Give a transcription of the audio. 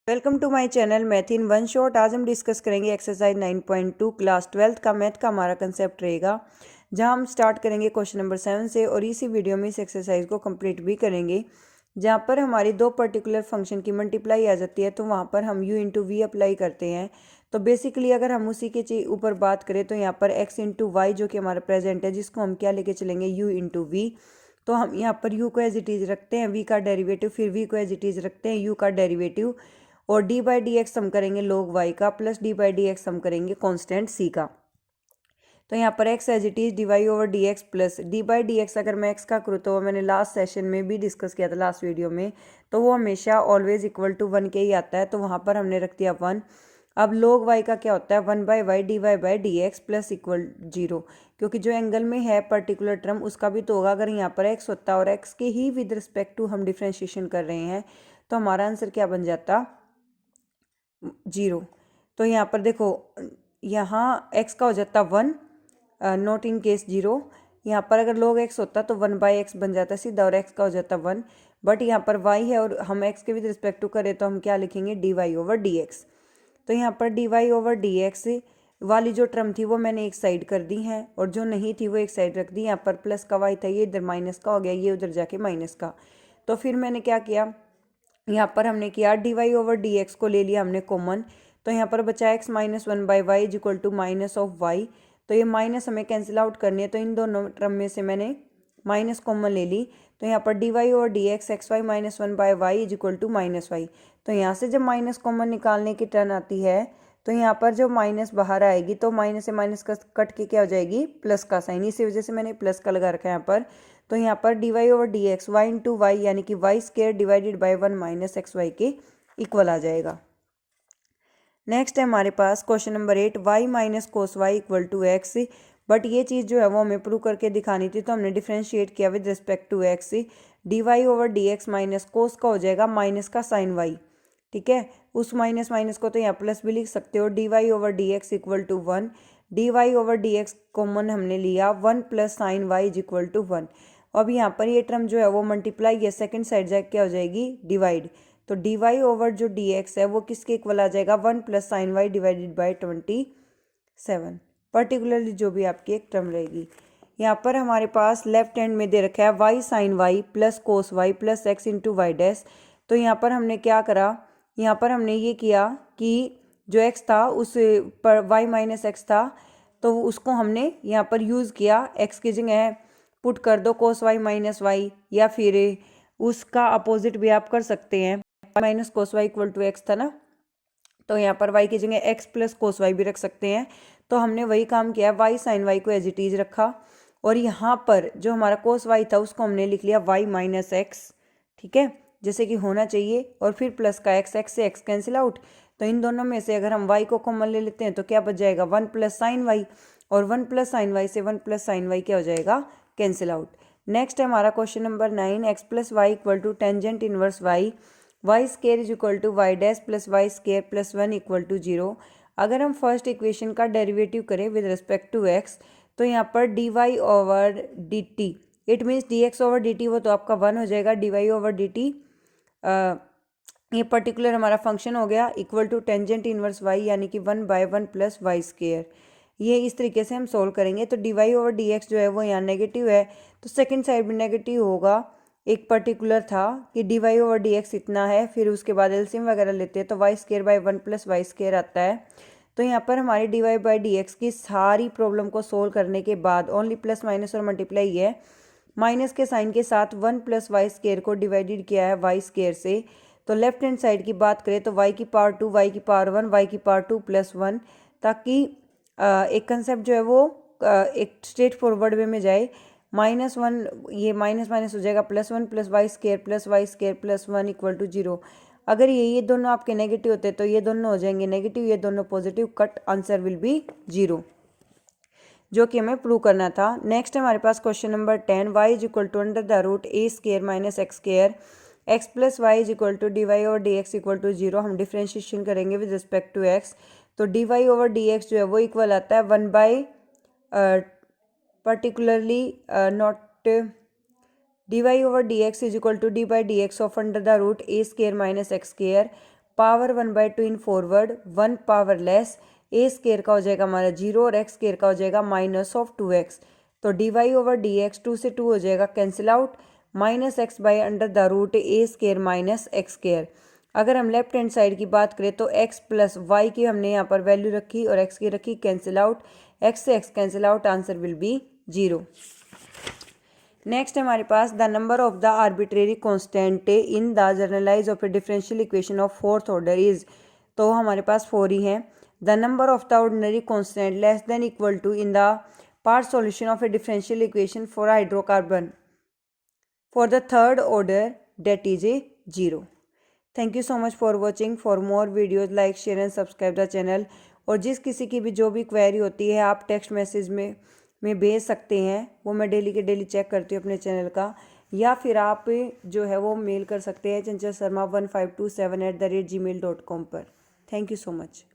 Welcome to my channel math in one shot. आज हम discuss करेंगे एक्सरसाइज 9.2 क्लास 12 का मैथ का हमारा कंसेप्ट रहेगा, जहां हम स्टार्ट करेंगे क्वेश्चन नंबर 7 से और इसी वीडियो में इस एक्सरसाइज को कंप्लीट भी करेंगे। जहां पर हमारी दो पर्टिकुलर फंक्शन की मल्टीप्लाई आ जाती है तो वहां पर हम u इंटू वी अप्लाई करते हैं। तो बेसिकली अगर हम उसी के ऊपर बात करें तो यहाँ पर x इंटू वाई जो कि हमारा प्रेजेंट है, जिसको हम क्या लेके चलेंगे u इंटू वी। तो हम यहाँ पर u को एज इट इज़ रखते हैं, v का डेरिवेटिव, फिर v को एज इट इज़ रखते हैं, u का डेरिवेटिव, और डी बाई डी एक्स हम करेंगे log y का, plus d by d x हम करेंगे कांस्टेंट c का। तो यहाँ पर x as it is d y over d x plus d by d x अगर मैं x का करूँ तो वो मैंने लास्ट सेशन में भी डिस्कस किया था, लास्ट वीडियो में, तो वो हमेशा ऑलवेज इक्वल टू 1 के ही आता है, तो वहाँ पर हमने रख दिया 1। अब log y का क्या होता है, 1 by y d y by d x plus equal 0, क्योंकि जो एंगल में है पर्टिकुलर टर्म उसका भी तो होगा। अगर यहाँ पर x होता और x के ही विद रिस्पेक्ट टू हम डिफ्रेंशिएशन कर रहे हैं तो हमारा आंसर क्या बन जाता, 0। तो यहाँ पर देखो, यहाँ x का हो जाता 1, नॉट इन केस 0। यहाँ पर अगर log x होता तो 1 बाई एक्स बन जाता सीधा और x का हो जाता 1, बट यहाँ पर y है और हम x के विद रिस्पेक्ट टू करें तो हम क्या लिखेंगे, d y over d x. तो यहाँ पर d y over d x वाली जो टर्म थी वो मैंने एक साइड कर दी है और जो नहीं थी वो एक साइड रख दी। यहाँ पर प्लस का y था, ये इधर माइनस का हो गया, ये उधर जाके माइनस का। तो फिर मैंने क्या किया, यहाँ पर हमने किया d y over d x को ले लिया हमने कॉमन, तो यहाँ पर बचा x minus 1 by y is equal to minus of y. तो ये माइनस हमें कैंसिल आउट करनी है, तो इन दोनों टर्म में से मैंने माइनस कॉमन ले ली। तो यहाँ पर d y over d x y minus 1 by y is equal to minus y. तो यहाँ से जब माइनस कॉमन निकालने की टर्न आती है तो यहाँ पर जो माइनस बाहर आएगी तो माइनस से माइनस का कट के क्या हो जाएगी, प्लस का साइन, इसी वजह से मैंने प्लस का लगा रखा है यहाँ पर। तो यहाँ पर d y over d x y into y यानी कि y square divided by 1 minus x y के इक्वल आ जाएगा। नेक्स्ट है हमारे पास question number 8, y minus cos y equal to x. But ये चीज़ जो है वो हमें प्रूव करके दिखानी थी, तो हमने डिफ्रेंशिएट किया with respect to x. D y over d x minus cos का हो जाएगा माइनस का साइन वाई, ठीक है। उस माइनस माइनस को तो यहाँ प्लस भी लिख सकते हो। D y over d x equal to 1, d y over d x common हमने लिया, 1 plus sine y is equal to 1। अब यहाँ पर ये टर्म जो है वो मल्टीप्लाई या सेकंड साइड जाके क्या हो जाएगी, डिवाइड। तो डी वाई ओवर जो डी एक्स है वो किसके इक्वल आ जाएगा, 1 plus sine y divided by 27, particularly जो भी आपकी एक टर्म रहेगी। यहाँ पर हमारे पास लेफ्ट हैंड में दे रखा है y sine y plus cos y plus x into y dash. तो यहाँ पर हमने क्या करा, यहाँ पर हमने ये किया कि जो x था उस पर y माइनस एक्स था, तो उसको हमने यहाँ पर यूज़ किया, x की जगह पुट कर दो कोस y माइनस वाई, या फिर उसका अपोजिट भी आप कर सकते हैं, minus cos y equal to x था ना, तो यहाँ पर y की जगह x प्लस कोस वाई भी रख सकते हैं। तो हमने वही काम किया, y साइन वाई को एज इट इज रखा और यहाँ पर जो हमारा कोस वाई था उसको हमने लिख लिया y माइनस एक्स, ठीक है, जैसे कि होना चाहिए, और फिर प्लस का x से x कैंसिल आउट। तो इन दोनों में से अगर हम y को कॉमन ले लेते हैं तो क्या बच जाएगा, 1 प्लस साइन वाई, और 1 प्लस साइन वाई से 1 प्लस साइन वाई क्या हो जाएगा, कैंसिल आउट। नेक्स्ट है हमारा question number 9, x plus y equal to tangent inverse y, y square is equal to y dash plus y square plus 1 equal to 0। अगर हम first equation का derivative करें with respect to x, तो यहाँ पर d y over d t, it means d x over d t वो तो आपका 1 हो जाएगा, d y over d t ये पर्टिकुलर हमारा फंक्शन हो गया equal to tangent inverse y यानी कि 1 बाय 1 प्लस वाई स्केयर। ये इस तरीके से हम सोल्व करेंगे। तो d y over d x जो है वो यहाँ नेगेटिव है, तो सेकंड साइड भी नेगेटिव होगा। एक पर्टिकुलर था कि d y over d x इतना है, फिर उसके बाद एलसीएम वगैरह लेते हैं तो y square by 1 plus y square आता है। तो यहाँ पर हमारी d y by d x की सारी प्रॉब्लम को सोल्व करने के बाद ओनली प्लस माइनस और मल्टीप्लाई है, माइनस के साइन के साथ 1 प्लस वाई स्केयर को डिवाइडेड किया है वाई स्केयर से। तो लेफ्ट हैंड साइड की बात करें तो y की पावर 2, y की पावर 1, y की पावर 2 प्लस 1, ताकि एक कंसेप्ट जो है वो एक स्ट्रेट फॉरवर्ड वे में जाए। -1 ये माइनस माइनस हो जाएगा, +1 plus y square plus 1 equal to 0। अगर ये दोनों आपके नेगेटिव होते तो ये दोनों हो जाएंगे नेगेटिव, ये दोनों positive, cut answer will be 0, जो कि हमें प्रूव करना था। नेक्स्ट हमारे पास question number 10, y is equal to under the root a square minus x square x plus y is equal to d y over d x equal to 0। हम differentiation करेंगे with respect to x. तो d y over d x जो है वो equal आता है 1 by particularly not d y over d x is equal to d by d x of under the root a square minus x square power 1/2 in forward 1 power less, a square का हो जाएगा हमारा 0 और x square का हो जाएगा -2x। तो dy/dx 2 से 2 हो जाएगा cancel out, -x/√a square -x square. अगर हम लेफ्ट हैंड साइड की बात करें तो x + y की हमने यहाँ पर वैल्यू रखी और x की रखी कैंसिल आउट, x से x cancel out, answer will be 0। Next हमारे पास the number of the arbitrary constant in the generalise of a differential equation of fourth order is, तो हमारे पास 4 ही हैं। The number of the ordinary constant less then equal to in the part solution of a differential equation for hydrocarbon for the third order that is a 0। Thank you so much for watching. For more videos like share and subscribe the channel. और जिस किसी की भी जो भी query होती है आप टेक्स्ट मैसेज में भेज सकते हैं, वो मैं डेली के डेली चेक करती हूँ अपने चैनल का, या फिर आप जो है वो मेल कर सकते हैं chanchal sharma1527@gmail.com पर। Thank you so much.